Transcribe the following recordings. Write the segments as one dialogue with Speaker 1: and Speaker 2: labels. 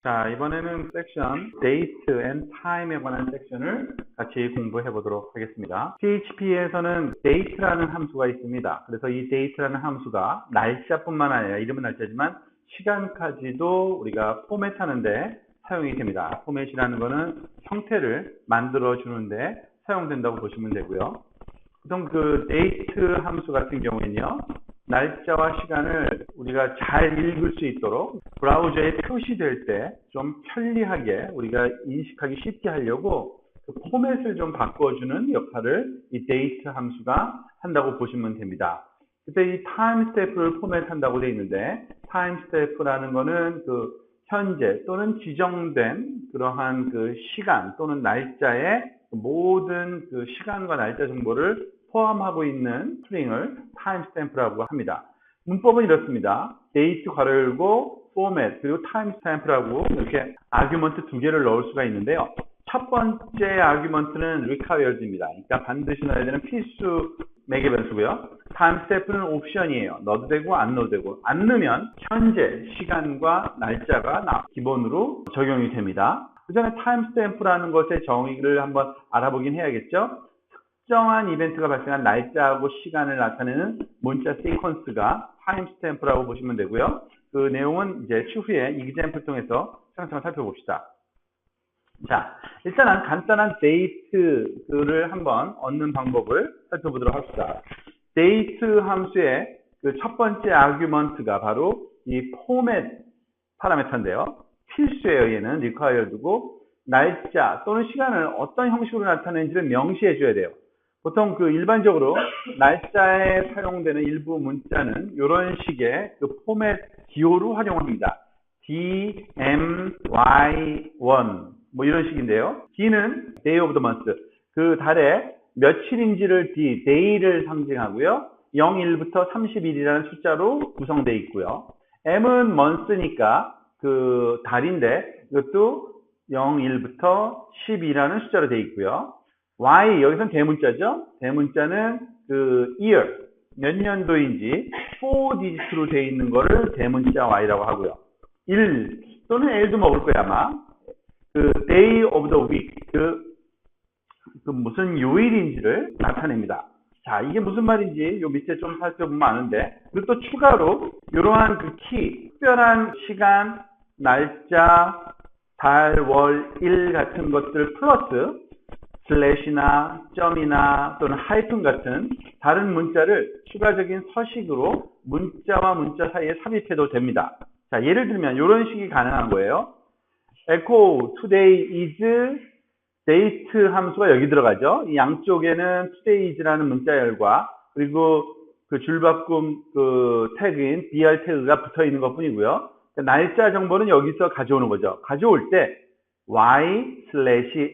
Speaker 1: 자, 이번에는 섹션 date and time에 관한 섹션을 같이 공부해 보도록 하겠습니다. PHP에서는 date라는 함수가 있습니다. 그래서 이 date라는 함수가 날짜뿐만 아니라 이름은 날짜지만 시간까지도 우리가 포맷하는데 사용이 됩니다. 포맷이라는 거는 형태를 만들어 주는데 사용된다고 보시면 되고요. 보통 그 date 함수 같은 경우에는요, 날짜와 시간을 우리가 잘 읽을 수 있도록 브라우저에 표시될 때 좀 편리하게 우리가 인식하기 쉽게 하려고 그 포맷을 좀 바꿔주는 역할을 이 date 함수가 한다고 보시면 됩니다. 그때 이 timestamp를 포맷한다고 되어 있는데, timestamp라는 거는 그 현재 또는 지정된 그러한 그 시간 또는 날짜의 모든 그 시간과 날짜 정보를 포함하고 있는 스트링을 timestamp라고 합니다. 문법은 이렇습니다. date 괄호 열고 format 그리고 timestamp라고 이렇게 아규먼트 두 개를 넣을 수가 있는데요. 첫 번째 아규먼트는 required입니다. 그러니까 반드시 넣어야 되는 필수 매개 변수고요. timestamp는 옵션이에요. 넣어도 되고 안 넣어도 되고, 안 넣으면 현재 시간과 날짜가 기본으로 적용이 됩니다. 그 전에 timestamp라는 것의 정의를 한번 알아보긴 해야겠죠. 특정한 이벤트가 발생한 날짜하고 시간을 나타내는 문자 시퀀스가 timestamp라고 보시면 되고요. 그 내용은 이제 추후에 example을 통해서 차근차근 살펴봅시다. 자, 일단은 간단한 date를 한번 얻는 방법을 살펴보도록 합시다. date 함수의 그 첫 번째 아규먼트가 바로 이 format 파라미터인데요. 필수예요. 얘는 required고 날짜 또는 시간을 어떤 형식으로 나타내는지를 명시해 줘야 돼요. 보통 그 일반적으로 날짜에 사용되는 일부 문자는 이런 식의 그 포맷 기호로 활용합니다. D, M, Y, 1 뭐 이런 식인데요. D는 Day of the Month, 그 달에 며칠인지를 day를 상징하고요. 0, 1부터 31이라는 숫자로 구성되어 있고요. M은 month니까 그 달인데 이것도 0, 1부터 12라는 숫자로 되어 있고요. Y, 여기서는 대문자죠. 대문자는 그 year, 몇 년도인지 4디지트로 되어 있는 거를 대문자 Y라고 하고요. 1 또는 L도 먹을 거야 아마. 그 day of the week, 그 무슨 요일인지를 나타냅니다. 자, 이게 무슨 말인지 요 밑에 좀 살펴보면 아는데, 그리고 또 추가로 이러한 그 키, 특별한 시간, 날짜, 달, 월, 일 같은 것들 플러스 슬래시나 점이나 또는 하이픈 같은 다른 문자를 추가적인 서식으로 문자와 문자 사이에 삽입해도 됩니다. 자, 예를 들면 이런 식이 가능한 거예요. echo today is date 함수가 여기 들어가죠. 이 양쪽에는 today is라는 문자열과 그리고 그 줄바꿈 그 태그인 br 태그가 붙어 있는 것 뿐이고요. 날짜 정보는 여기서 가져오는 거죠. 가져올 때 y/m/d로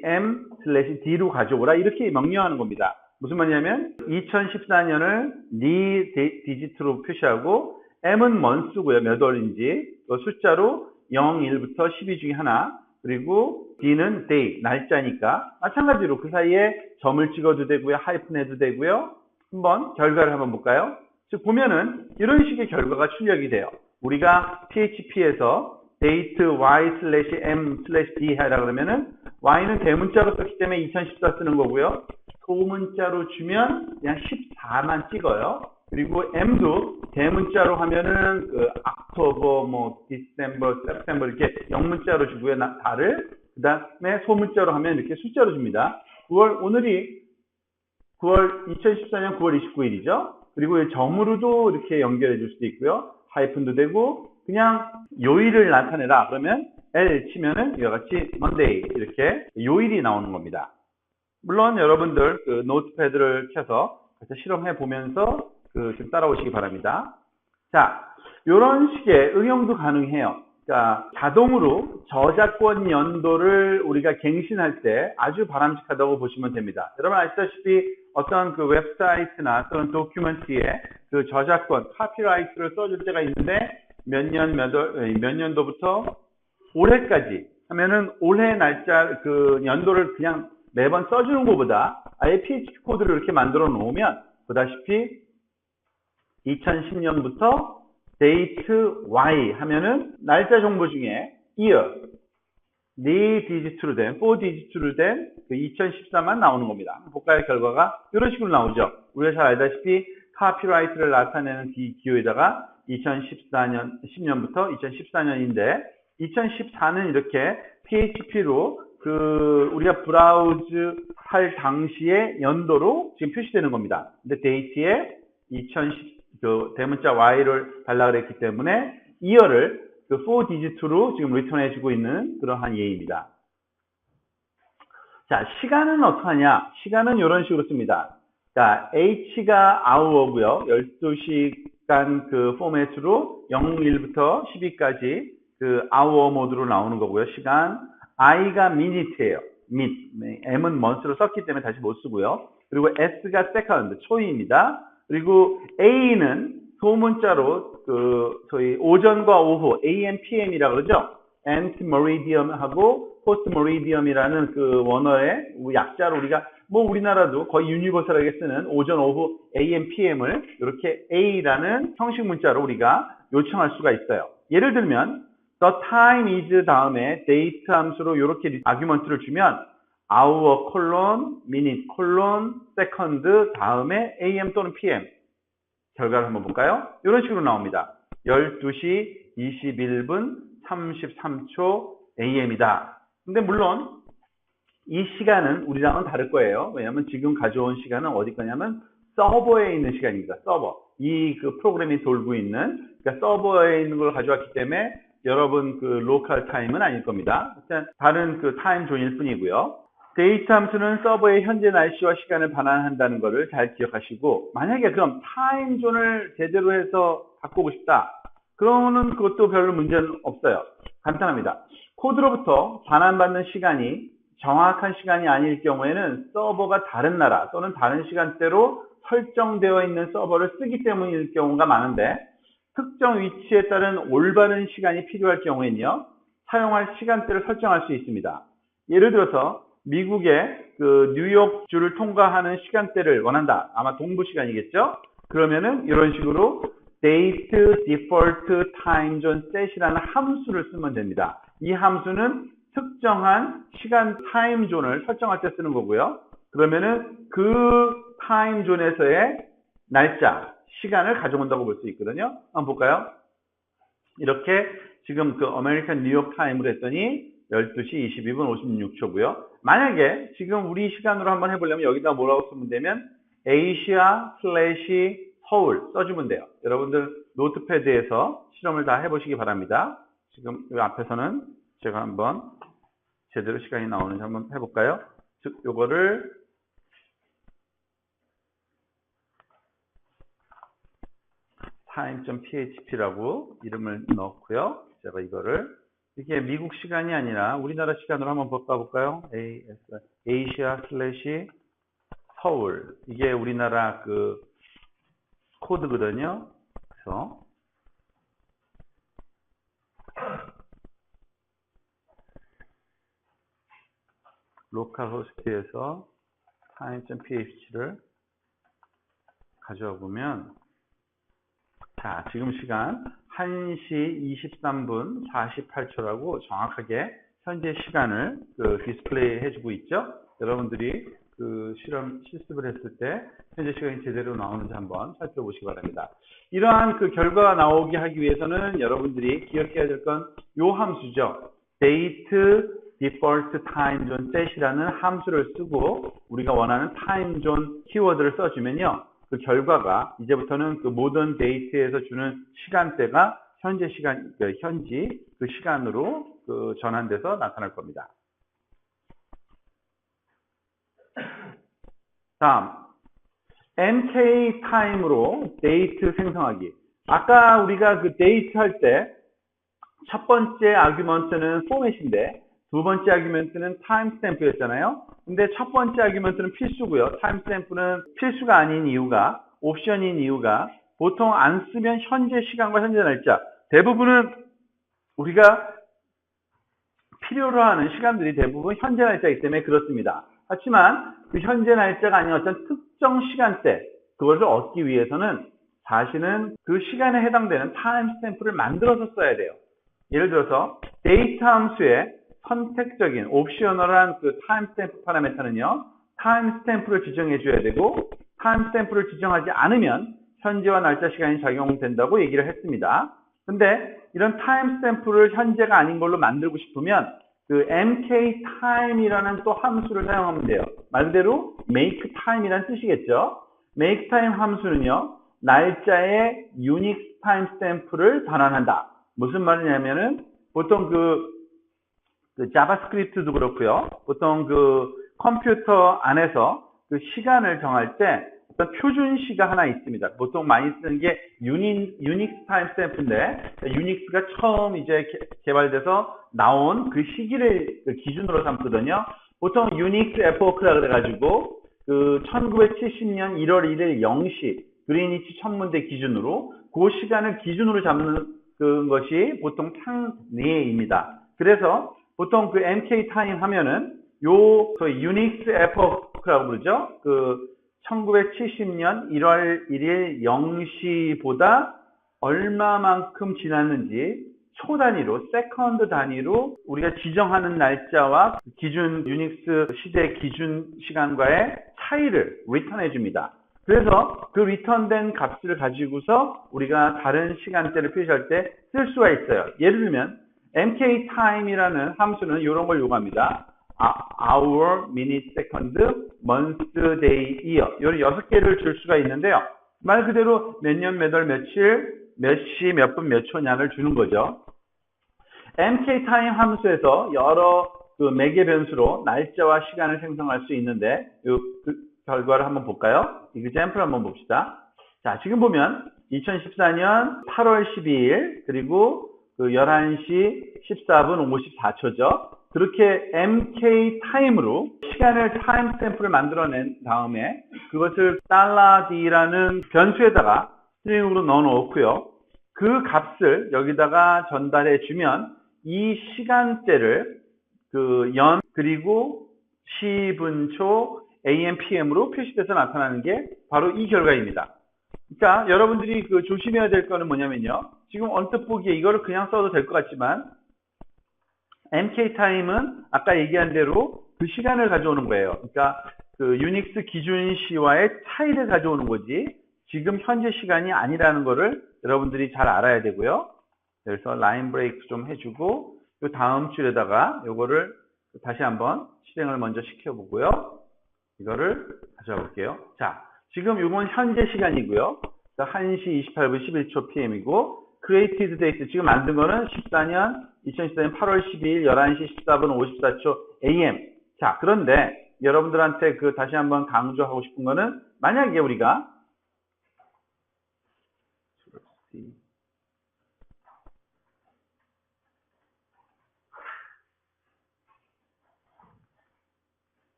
Speaker 1: 가져오라 이렇게 명령하는 겁니다. 무슨 말이냐면 2014년을 네 디지트로 표시하고 m은 month고요. 몇 월인지 숫자로 0, 1부터 12 중에 하나, 그리고 d는 day, 날짜니까 마찬가지로 그 사이에 점을 찍어도 되고요. 하이픈 해도 되고요. 한번 결과를 한번 볼까요? 즉 보면은 이런 식의 결과가 출력이 돼요. 우리가 PHP에서 date y/m/d 하라 그러면은 y는 대문자로 썼기 때문에 2014 쓰는 거고요. 소문자로 주면 그냥 14만 찍어요. 그리고 m도 대문자로 하면은 그 October, 뭐 December, September 이렇게 영문자로 주고요. 달을 그다음에 소문자로 하면 이렇게 숫자로 줍니다. 9월 오늘이 2014년 9월 29일이죠. 그리고 점으로도 이렇게 연결해 줄 수도 있고요. 하이픈도 되고 그냥 요일을 나타내라 그러면 L 치면은 이와 같이 Monday 이렇게 요일이 나오는 겁니다. 물론 여러분들 그 노트패드를 켜서 실험해 보면서 좀 따라오시기 바랍니다. 자, 이런 식의 응용도 가능해요. 그러니까 자동으로 저작권 연도를 우리가 갱신할 때 아주 바람직하다고 보시면 됩니다. 여러분 아시다시피 어떤 그 웹사이트나 또는 도큐멘트에 그 저작권, 카피라이트를 써줄 때가 있는데 몇 년도부터 올해까지 하면은 올해 날짜 그 연도를 그냥 매번 써주는 것보다 아예 PHP 코드를 이렇게 만들어 놓으면 보다시피 2010년부터 date y 하면은 날짜 정보 중에 year, 4디지트로 된, 4디지트로 된 그 2014만 나오는 겁니다. 볼까요? 결과가 이런 식으로 나오죠. 우리가 잘 알다시피 카피라이트를 나타내는 이 기호에다가 2014년, 10년부터 2014년인데 2014는 이렇게 PHP로 우리가 브라우즈 할 당시의 연도로 지금 표시되는 겁니다. 근데 데이트에 2010, 대문자 Y를 달라 그랬기 때문에 이어를 4디지트로 지금 리턴해주고 있는 그러한 예입니다. 자, 시간은 어떡하냐? 시간은 이런 식으로 씁니다. 자, H가 hour고요. 12시간 그 포맷으로 0, 1부터 12까지 그 hour 모드로 나오는 거고요. 시간. I가 minute예요. minute. M은 month로 썼기 때문에 다시 못 쓰고요. 그리고 S가 second, 초입니다. 그리고 A는 소문자로 저희 오전과 오후, AM, PM이라고 그러죠. antemeridium하고 postmeridium이라는 그 원어의 약자로 우리가 우리나라도 거의 유니버설하게 쓰는 오전, 오후, AM, PM을 이렇게 A라는 형식 문자로 우리가 요청할 수가 있어요. 예를 들면 the time is 다음에 date 함수로 이렇게 아규먼트를 주면 hour, minute, second 다음에 AM 또는 PM 결과를 한번 볼까요? 이런 식으로 나옵니다. 12시 21분 33초 AM이다. 근데 물론 이 시간은 우리랑은 다를 거예요. 왜냐하면 지금 가져온 시간은 어디 거냐면 서버에 있는 시간입니다. 서버. 이 프로그램이 돌고 있는 그러니까 서버에 있는 걸 가져왔기 때문에 여러분 로컬 타임은 아닐 겁니다. 일단 다른 타임 존일 뿐이고요. 데이트 함수는 서버의 현재 날씨와 시간을 반환한다는 것을 잘 기억하시고 만약에 그럼 타임존을 제대로 해서 바꾸고 싶다. 그러면 그것도 별로 문제는 없어요. 간단합니다. 코드로부터 반환받는 시간이 정확한 시간이 아닐 경우에는 서버가 다른 나라 또는 다른 시간대로 설정되어 있는 서버를 쓰기 때문일 경우가 많은데 특정 위치에 따른 올바른 시간이 필요할 경우에는요. 사용할 시간대를 설정할 수 있습니다. 예를 들어서 미국의 뉴욕주를 통과하는 시간대를 원한다. 아마 동부 시간이겠죠? 그러면은 이런 식으로 date default time zone set이라는 함수를 쓰면 됩니다. 이 함수는 특정한 시간 타임 존을 설정할 때 쓰는 거고요. 그러면은 그 타임 존에서의 날짜, 시간을 가져온다고 볼 수 있거든요. 한번 볼까요? 이렇게 지금 아메리칸 뉴욕 타임으로 했더니 12시 22분 56초고요. 만약에 지금 우리 시간으로 한번 해보려면 여기다 뭐라고 쓰면 되면 asia/서울 써주면 돼요. 여러분들 노트패드에서 실험을 다 해보시기 바랍니다. 지금 이 앞에서는 제가 한번 제대로 시간이 나오는지 한번 해볼까요? 즉 요거를 time.php라고 이름을 넣고요. 제가 이거를 이게 미국 시간이 아니라 우리나라 시간으로 한번 바꿔볼까요? asia/서울 이게 우리나라 코드거든요. 그래서 로컬 호스트에서 time.php를 가져와 보면 자, 지금 시간 1시 23분 48초라고 정확하게 현재 시간을 디스플레이 해주고 있죠. 여러분들이 실험 실습을 했을 때 현재 시간이 제대로 나오는지 한번 살펴보시기 바랍니다. 이러한 결과가 나오게 하기 위해서는 여러분들이 기억해야 될 건 이 함수죠. date default time zone set이라는 함수를 쓰고 우리가 원하는 time zone 키워드를 써주면요. 그 결과가 이제부터는 모던 데이트에서 주는 시간대가 현재 시간, 현지 시간으로 전환돼서 나타날 겁니다. 다음, NK 타임으로 데이트 생성하기. 아까 우리가 데이트 할 때 첫 번째 아규먼트는 포맷인데 두 번째 아규먼트는 타임스탬프였잖아요. 근데 첫 번째 아규먼트는 필수고요. 타임스탬프는 필수가 아닌 이유가, 옵션인 이유가 보통 안 쓰면 현재 시간과 현재 날짜. 대부분은 우리가 필요로 하는 시간들이 대부분 현재 날짜이기 때문에 그렇습니다. 하지만 현재 날짜가 아닌 어떤 특정 시간대, 그것을 얻기 위해서는 사실은 그 시간에 해당되는 타임스탬프를 만들어서 써야 돼요. 예를 들어서 데이트 함수에 선택적인 옵셔널한 그 타임스탬프 파라미터는요, 타임스탬프를 지정해 줘야 되고, 타임스탬프를 지정하지 않으면 현재와 날짜 시간이 작용된다고 얘기를 했습니다. 근데 이런 타임스탬프를 현재가 아닌 걸로 만들고 싶으면 그 mk time이라는 또 함수를 사용하면 돼요. 말 그대로 make time이라는 뜻이겠죠. make time 함수는요, 날짜의 유닉스 타임스탬프를 전환한다. 무슨 말이냐면은 보통 그 자바스크립트도 그렇고요. 보통 그 컴퓨터 안에서 그 시간을 정할 때 어떤 표준 시가 하나 있습니다. 보통 많이 쓰는 게 유닉스 타임스탬프인데, 유닉스가 처음 이제 개발돼서 나온 그 시기를 기준으로 삼거든요. 보통 유닉스 에포크라 그래가지고 그 1970년 1월 1일 0시 그리니치 천문대 기준으로 그 시간을 기준으로 잡는 것이 보통 탕네입니다. 그래서 보통 그 MK 타임 하면은 유닉스 에포크라고 부르죠. 그 1970년 1월 1일 0시보다 얼마만큼 지났는지 초 단위로, 세컨드 단위로 우리가 지정하는 날짜와 기준 유닉스 시대 기준 시간과의 차이를 리턴해 줍니다. 그래서 그 리턴된 값을 가지고서 우리가 다른 시간대를 표시할 때 쓸 수가 있어요. 예를 들면 mk time이라는 함수는 이런 걸 요구합니다. hour, minute, second, month, day, year. 이런 6개를 줄 수가 있는데요. 말 그대로 몇 년, 몇 월, 며칠, 몇 시, 몇 분, 몇 초냐를 주는 거죠. mk time 함수에서 여러 그 매개 변수로 날짜와 시간을 생성할 수 있는데 그 결과를 한번 볼까요? example 한번 봅시다. 자, 지금 보면 2014년 8월 12일 그리고 그 11시 14분 54초죠. 그렇게 mk 타임으로 시간을 타임스탬프를 만들어낸 다음에 그것을 $d라는 변수에다가 스트링으로 넣어 놓고요. 그 값을 여기다가 전달해 주면 이 시간대를 그 연 그리고 시, 분, 초, AM, PM으로 표시돼서 나타나는 게 바로 이 결과입니다. 그러니까 여러분들이 그 조심해야 될 거는 뭐냐면요. 지금 언뜻 보기에 이거를 그냥 써도 될 것 같지만 MK 타임은 아까 얘기한 대로 그 시간을 가져오는 거예요. 그러니까 그 유닉스 기준 시와의 차이를 가져오는 거지 지금 현재 시간이 아니라는 거를 여러분들이 잘 알아야 되고요. 그래서 라인 브레이크 좀 해주고 이 다음 줄에다가 요거를 다시 한번 실행을 먼저 시켜보고요. 이거를 가져와 볼게요. 자, 지금 이건 현재 시간이고요. 1시 28분 11초 PM이고 created date 지금 만든 거는 2014년 8월 12일 11시 14분 54초 AM. 자, 그런데 여러분들한테 그 다시 한번 강조하고 싶은 거는 만약에 우리가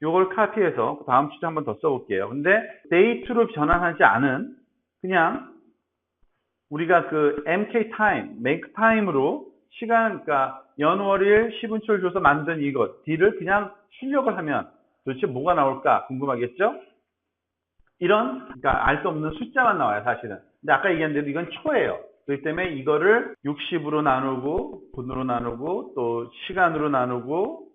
Speaker 1: 요걸 카피해서 다음 주에 한번 더 써볼게요. 근데 date로 전환하지 않은 그냥 우리가 그 mk time, make time으로 시간, 그러니까 연월일 시분초를 줘서 만든 이것 D를 그냥 출력을 하면 도대체 뭐가 나올까 궁금하겠죠? 이런, 그러니까 알 수 없는 숫자만 나와요, 사실은. 근데 아까 얘기한 대로 이건 초예요. 그렇기 때문에 이거를 60으로 나누고, 분으로 나누고, 또 시간으로 나누고,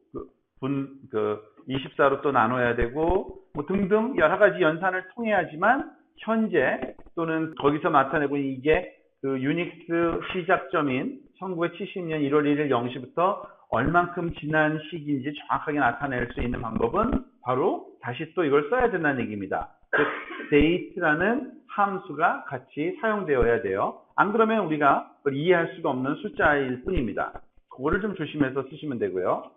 Speaker 1: 24로 또 나눠야 되고, 뭐 등등 여러 가지 연산을 통해야지만 현재 또는 거기서 나타내고 이게 그 유닉스 시작점인 1970년 1월 1일 0시부터 얼만큼 지난 시기인지 정확하게 나타낼 수 있는 방법은 바로 다시 또 이걸 써야 된다는 얘기입니다. 즉, date라는 함수가 같이 사용되어야 돼요. 안 그러면 우리가 그걸 이해할 수가 없는 숫자일 뿐입니다. 그거를 좀 조심해서 쓰시면 되고요.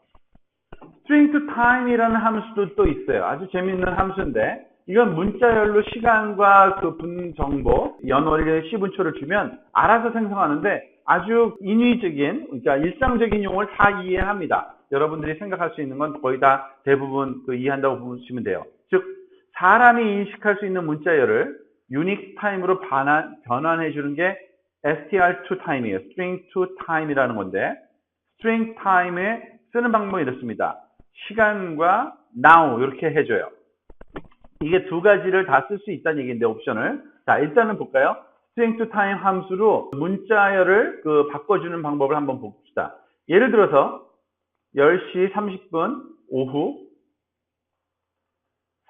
Speaker 1: string to time이라는 함수도 또 있어요. 아주 재밌는 함수인데 이건 문자열로 시간과 그 분 정보, 연월일, 시분초를 주면 알아서 생성하는데 아주 인위적인, 그러니까 일상적인 용어를 다 이해합니다. 여러분들이 생각할 수 있는 건 거의 다 대부분 이해한다고 보시면 돼요. 즉, 사람이 인식할 수 있는 문자열을 유닉 타임으로 변환해 주는 게 str2 time이에요. string to time이라는 건데 string time에 쓰는 방법이 이렇습니다. 시간과 now 이렇게 해줘요. 이게 두 가지를 다 쓸 수 있다는 얘기인데 옵션을. 자, 일단은 볼까요? string to time 함수로 문자열을 바꿔주는 방법을 한번 봅시다. 예를 들어서 10시 30분 오후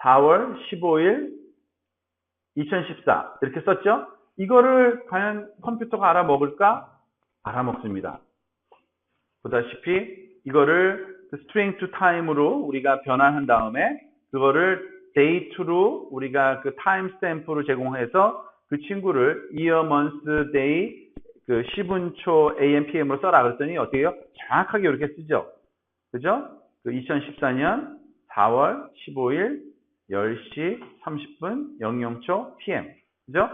Speaker 1: 4월 15일 2014 이렇게 썼죠? 이거를 과연 컴퓨터가 알아먹을까? 알아먹습니다. 보다시피 이거를 string to time으로 우리가 변환한 다음에 그거를 date로 우리가 그 timestamp로 제공해서 그 친구를 year, month, day, 그 시분초, AM, PM으로 써라 그랬더니 어떻게 해요? 정확하게 이렇게 쓰죠. 그죠? 그 2014년 4월 15일 10시 30분 00초 PM. 그죠?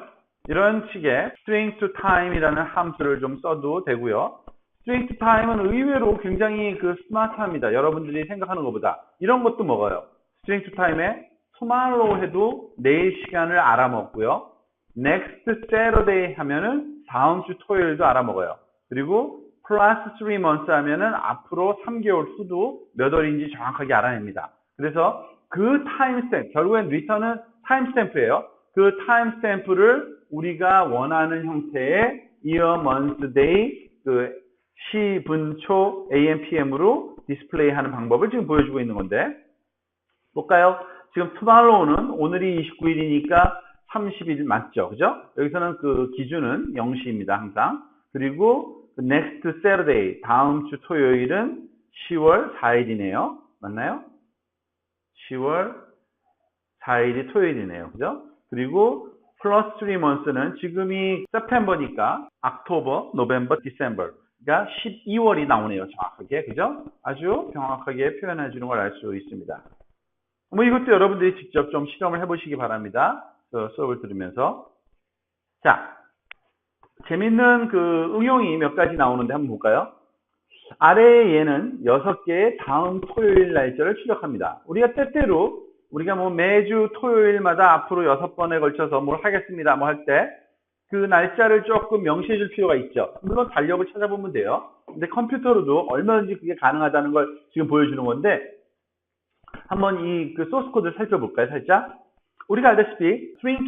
Speaker 1: 이런 식의 string to time이라는 함수를 좀 써도 되고요. string to time은 의외로 굉장히 그 스마트합니다. 여러분들이 생각하는 것보다. 이런 것도 먹어요. string to time에 tomorrow 해도 내일 시간을 알아먹고요. next Saturday 하면은 다음 주 토요일도 알아먹어요. 그리고 plus 3 months 하면은 앞으로 3개월 후도 몇 월인지 정확하게 알아냅니다. 그래서 그 타임스탬프, 결국엔 return은 타임스탬프예요. 그 타임스탬프를 우리가 원하는 형태의 year, month, day, 그 시, 분, 초, AM, PM으로 디스플레이 하는 방법을 지금 보여주고 있는 건데 볼까요? 지금 tomorrow는 오늘이 29일이니까 30일 맞죠? 그죠? 여기서는 그 기준은 0시입니다. 항상. 그리고 next Saturday, 다음 주 토요일은 10월 4일이네요. 맞나요? 10월 4일이 토요일이네요. 그죠? 그리고 plus 3 months는 지금이 September니까 October, November, December가 12월이 나오네요. 정확하게. 그죠? 아주 정확하게 표현해 주는 걸 알 수 있습니다. 뭐 이것도 여러분들이 직접 좀 실험을 해보시기 바랍니다. 수업을 들으면서. 자, 재밌는 그 응용이 몇 가지 나오는데 한번 볼까요? 아래에 얘는 6개의 다음 토요일 날짜를 출력합니다. 우리가 때때로 우리가 뭐 매주 토요일마다 앞으로 6번에 걸쳐서 뭘 하겠습니다 뭐 할 때 그 날짜를 조금 명시해 줄 필요가 있죠. 물론 달력을 찾아보면 돼요. 근데 컴퓨터로도 얼마든지 그게 가능하다는 걸 지금 보여주는 건데 한번 이 그 소스 코드를 살펴볼까요? 살짝. 우리가 알다시피 string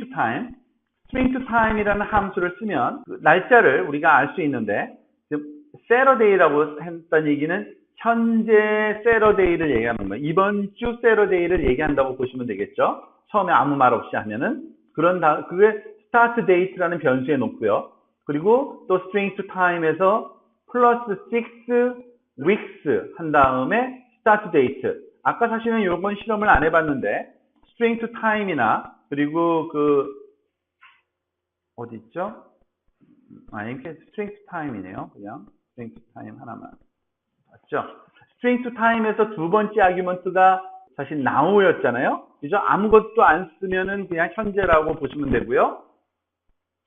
Speaker 1: to time이라는 함수를 쓰면 그 날짜를 우리가 알 수 있는데 Saturday라고 했던 얘기는 현재 Saturday를 얘기하는 거예요. 이번 주 Saturday를 얘기한다고 보시면 되겠죠. 처음에 아무 말 없이 하면은 그게 start date라는 변수에 놓고요. 그리고 또 string to time에서 plus 6 weeks 한 다음에 start date. 아까 사실은 이번 실험을 안 해봤는데 string to time이나 그리고 그 어디 있죠? 이렇게 string to time이네요. 그냥 string to time 하나만 맞죠? string to time에서 두 번째 아규먼트가 사실 now였잖아요. 그죠? 아무것도 안 쓰면은 그냥 현재라고 보시면 되고요.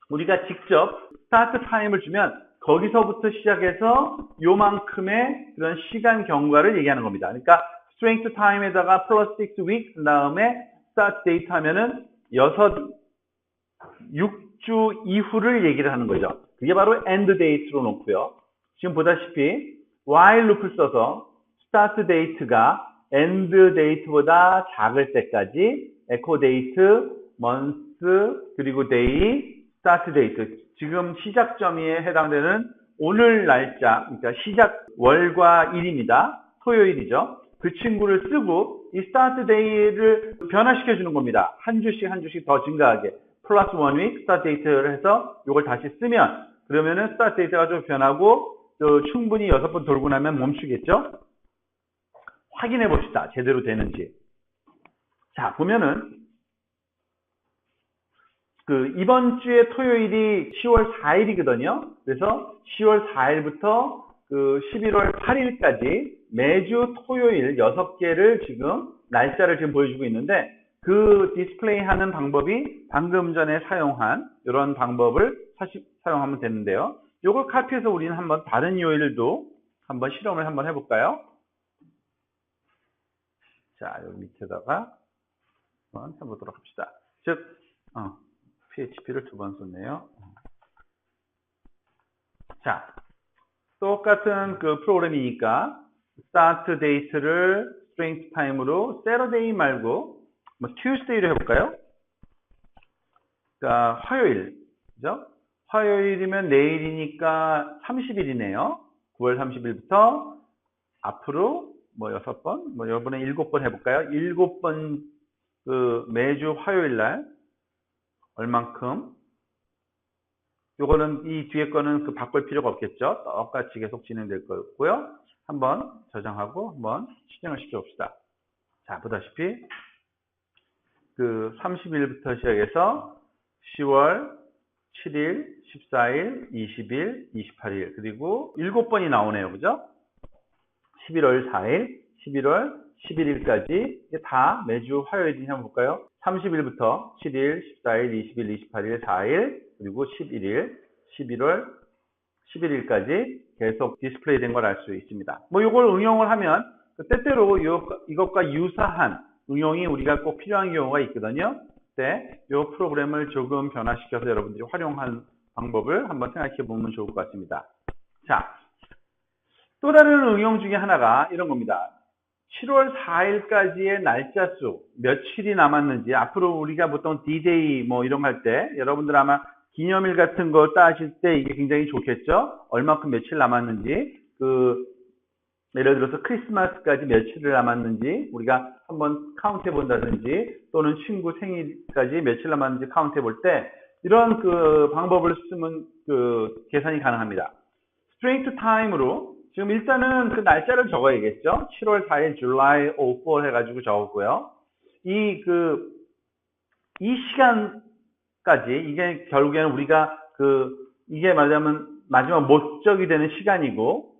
Speaker 1: 우리가 직접 start time을 주면 거기서부터 시작해서 요만큼의 그런 시간 경과를 얘기하는 겁니다. 그러니까 string to time에다가 plus 6 weeks 그 다음에 start date 하면은 6주 이후를 얘기를 하는 거죠. 그게 바로 end date로 놓고요. 지금 보다시피 while loop을 써서 start date가 end date보다 작을 때까지 echo date, month, 그리고 day, start date. 지금 시작점에 해당되는 오늘 날짜, 그러니까 시작 월과 일입니다. 토요일이죠. 그 친구를 쓰고 이 start day를 변화시켜 주는 겁니다. 한 주씩 한 주씩 더 증가하게. 플러스 1 week start date를 해서 이걸 다시 쓰면 그러면은 start date가 좀 변하고 또 충분히 6번 돌고 나면 멈추겠죠? 확인해 봅시다. 제대로 되는지. 자, 보면은 그 이번 주에 토요일이 10월 4일이거든요. 그래서 10월 4일부터 그 11월 8일까지 매주 토요일 6개를 지금 날짜를 지금 보여주고 있는데 그 디스플레이 하는 방법이 방금 전에 사용한 이런 방법을 사용하면 되는데요. 이걸 카피해서 우리는 한번 다른 요일도 한번 실험을 한번 해볼까요? 자, 여기 밑에다가 한번 해보도록 합시다. 즉, PHP를 2번 썼네요. 자, 똑같은 그 프로그램이니까 start date를 string time으로 Saturday 말고 뭐 Tuesday로 해볼까요? 그러니까 화요일, 그죠? 화요일이면 내일이니까 30일이네요. 9월 30일부터 앞으로 뭐 6번, 뭐 이번에 7번 해볼까요? 7번 그 매주 화요일 날 얼만큼? 요거는 이 뒤에 거는 그 바꿀 필요가 없겠죠? 똑같이 계속 진행될 거고요. 한번 저장하고 한번 실행을 시켜봅시다. 자, 보다시피 그 30일부터 시작해서 10월 7일, 14일, 20일, 28일 그리고 7번이 나오네요. 그죠? 11월 4일, 11월 11일까지 이게 다 매주 화요일인지 한번 볼까요? 30일부터 7일, 14일, 20일, 28일, 4일 그리고 11일, 11월 11일까지 계속 디스플레이 된 걸 알 수 있습니다. 뭐 이걸 응용을 하면 때때로 이것과 유사한 응용이 우리가 꼭 필요한 경우가 있거든요. 그때 이 프로그램을 조금 변화시켜서 여러분들이 활용한 방법을 한번 생각해 보면 좋을 것 같습니다. 자, 또 다른 응용 중에 하나가 이런 겁니다. 7월 4일까지의 날짜 수, 며칠이 남았는지, 앞으로 우리가 보통 D-Day 뭐 이런 거 할 때, 여러분들 아마 기념일 같은 거 따실 때 이게 굉장히 좋겠죠? 얼마큼 며칠 남았는지, 예를 들어서 크리스마스까지 며칠을 남았는지, 우리가 한번 카운트 해 본다든지, 또는 친구 생일까지 며칠 남았는지 카운트 해 볼 때, 이런 방법을 쓰면 계산이 가능합니다. Straight to time으로 지금 일단은 그 날짜를 적어야겠죠. 7월 4일 July 04 해가지고 적었고요. 이 시간까지 이게 결국에는 우리가 이게 말하자면 마지막 목적이 되는 시간이고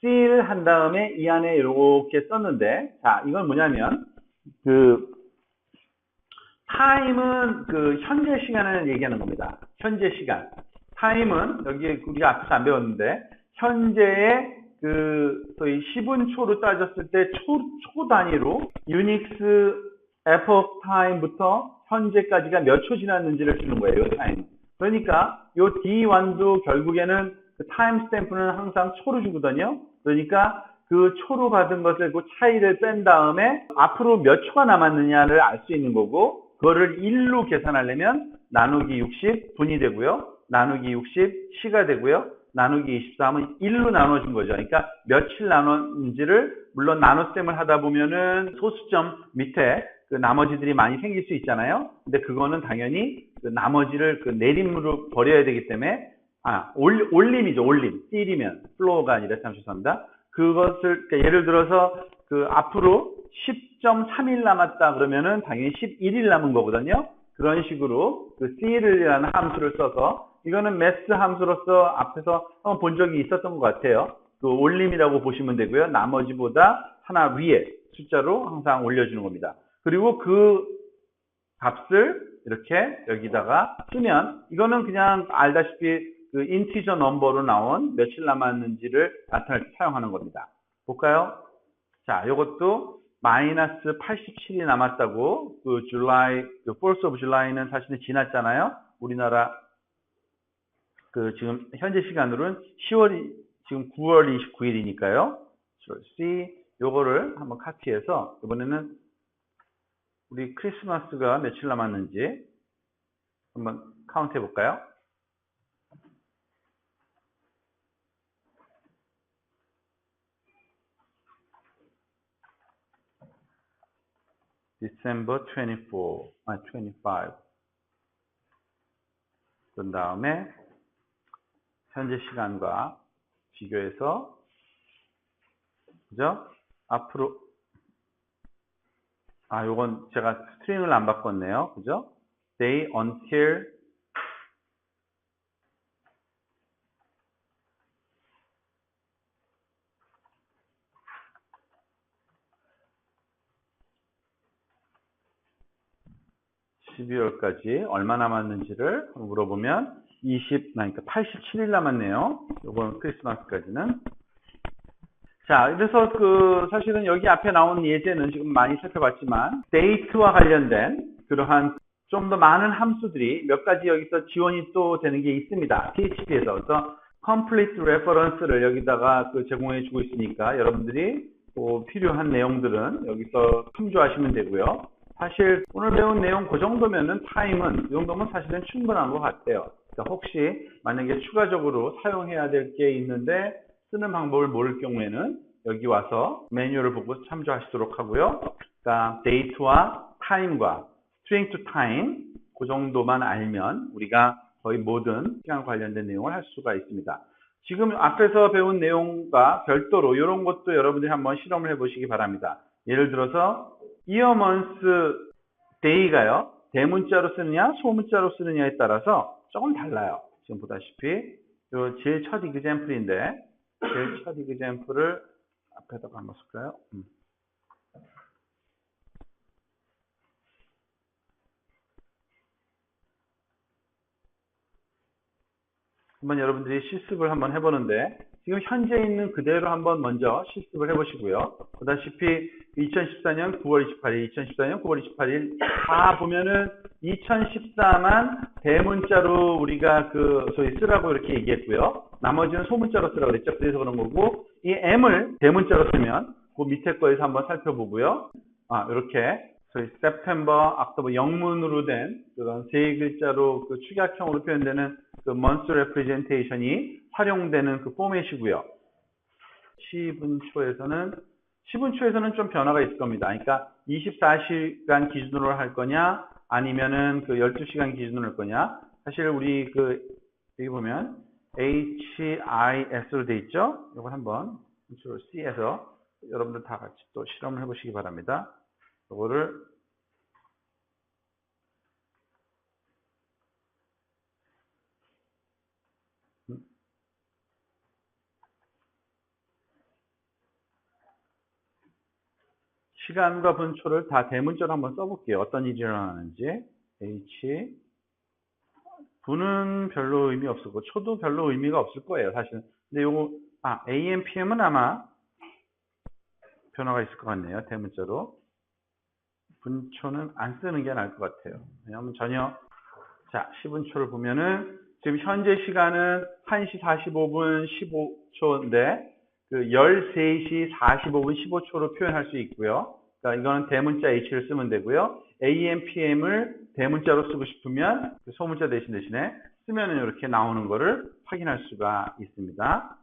Speaker 1: seal 한 다음에 이 안에 이렇게 썼는데 자 이건 뭐냐면 time은 현재 시간을 얘기하는 겁니다. 현재 시간. time은 여기 우리가 앞에서 안 배웠는데 현재의 소위 10분 초로 따졌을 때 초 단위로 유닉스 epoch time부터 현재까지가 몇 초 지났는지를 주는 거예요. 이 타임. 그러니까 이 D1도 결국에는 타임 스탬프는 항상 초로 주거든요. 그러니까 그 초로 받은 것을 그 차이를 뺀 다음에 앞으로 몇 초가 남았느냐를 알 수 있는 거고 그거를 1로 계산하려면 나누기 60 분이 되고요. 나누기 60 시가 되고요. 나누기 24면 1로 나눠준 거죠. 그러니까 며칠 나눴는지를 물론 나눗셈을 하다 보면은 소수점 밑에 나머지들이 많이 생길 수 있잖아요. 근데 그거는 당연히 나머지를 내림으로 버려야 되기 때문에 올림이죠. 올림. 삘이면 플로어가 아니라 참 죄송합니다. 그것을 그러니까 예를 들어서 앞으로 10.3일 남았다 그러면은 당연히 11일 남은 거거든요. 그런 식으로 seal이라는 함수를 써서 이거는 math 함수로서 앞에서 한번 본 적이 있었던 것 같아요. 올림이라고 보시면 되고요. 나머지보다 하나 위에 숫자로 항상 올려주는 겁니다. 그리고 그 값을 이렇게 여기다가 쓰면 이거는 그냥 알다시피 인티저 넘버로 나온 며칠 남았는지를 나타낼 때 사용하는 겁니다. 볼까요? 자, 이것도 마이너스 87이 남았다고 July, 4th of July는 사실은 지났잖아요. 우리나라 지금 현재 시간으로는 지금 9월 29일이니까요. C 요거를 한번 카피해서 이번에는 우리 크리스마스가 며칠 남았는지 한번 카운트 해볼까요? December 25. 그 다음에 현재 시간과 비교해서 그죠? 앞으로 요건 제가 스트링을 안 바꿨네요. 그죠? Day until (12월까지) 얼마 남았는지를 물어보면 87일 남았네요. 요건 크리스마스까지는. 자, 그래서 사실은 여기 앞에 나온 예제는 지금 많이 살펴봤지만 데이트와 관련된 그러한 좀 더 많은 함수들이 몇 가지 여기서 지원이 또 되는 게 있습니다. PHP에서. 그래서 complete reference를 여기다가 제공해 주고 있으니까 여러분들이 필요한 내용들은 여기서 참조하시면 되고요. 사실 오늘 배운 내용 그 정도면은 타임은 이 정도면 사실은 충분한 것 같아요. 그러니까 혹시 만약에 추가적으로 사용해야 될 게 있는데 쓰는 방법을 모를 경우에는 여기 와서 매뉴얼을 보고 참조하시도록 하고요. 그러니까 date와 time과 string to time 그 정도만 알면 우리가 거의 모든 시간 관련된 내용을 할 수가 있습니다. 지금 앞에서 배운 내용과 별도로 이런 것도 여러분들이 한번 실험을 해보시기 바랍니다. 예를 들어서 year, month, day가요. 대문자로 쓰느냐 소문자로 쓰느냐에 따라서 조금 달라요. 지금 보다시피 제일 첫 example인데 제일 첫 example을 앞에다가 한번 쓸까요? 한번 여러분들이 실습을 한번 해보는데 지금 현재 있는 그대로 한번 먼저 실습을 해보시고요. 보다시피 2014년 9월 28일, 2014년 9월 28일 다 보면은 2014만 대문자로 우리가 소위 쓰라고 이렇게 얘기했고요. 나머지는 소문자로 쓰라고 그랬죠. 그래서 그런 거고 이 M을 대문자로 쓰면 그 밑에 거에서 한번 살펴보고요. 이렇게 저희 September, October 영문으로 된 그런 세 글자로 그 축약형으로 표현되는 그 month representation이 활용되는 그 포맷이고요. 10분 초에서는 좀 변화가 있을 겁니다. 그러니까 24시간 기준으로 할 거냐, 아니면은 그 12시간 기준으로 할 거냐. 사실 우리 여기 보면 HIS로 돼 있죠? 이걸 한번 Ctrl C에서 여러분들 다 같이 또 실험을 해보시기 바랍니다. 이거를 시간과 분초를 다 대문자로 한번 써볼게요. 어떤 일이 일어나는지. H 분은 별로 의미 없었고 초도 별로 의미가 없을 거예요. 사실은. 근데 요거 AM, PM은 아마 변화가 있을 것 같네요. 대문자로. 분초는 안 쓰는 게 나을 것 같아요. 왜냐하면 전혀 10분초를 보면은 지금 현재 시간은 1시 45분 15초인데 13시 45분 15초로 표현할 수 있고요. 그러니까 이거는 대문자 H를 쓰면 되고요. AM, PM을 대문자로 쓰고 싶으면 소문자 대신에 쓰면은 이렇게 나오는 거를 확인할 수가 있습니다.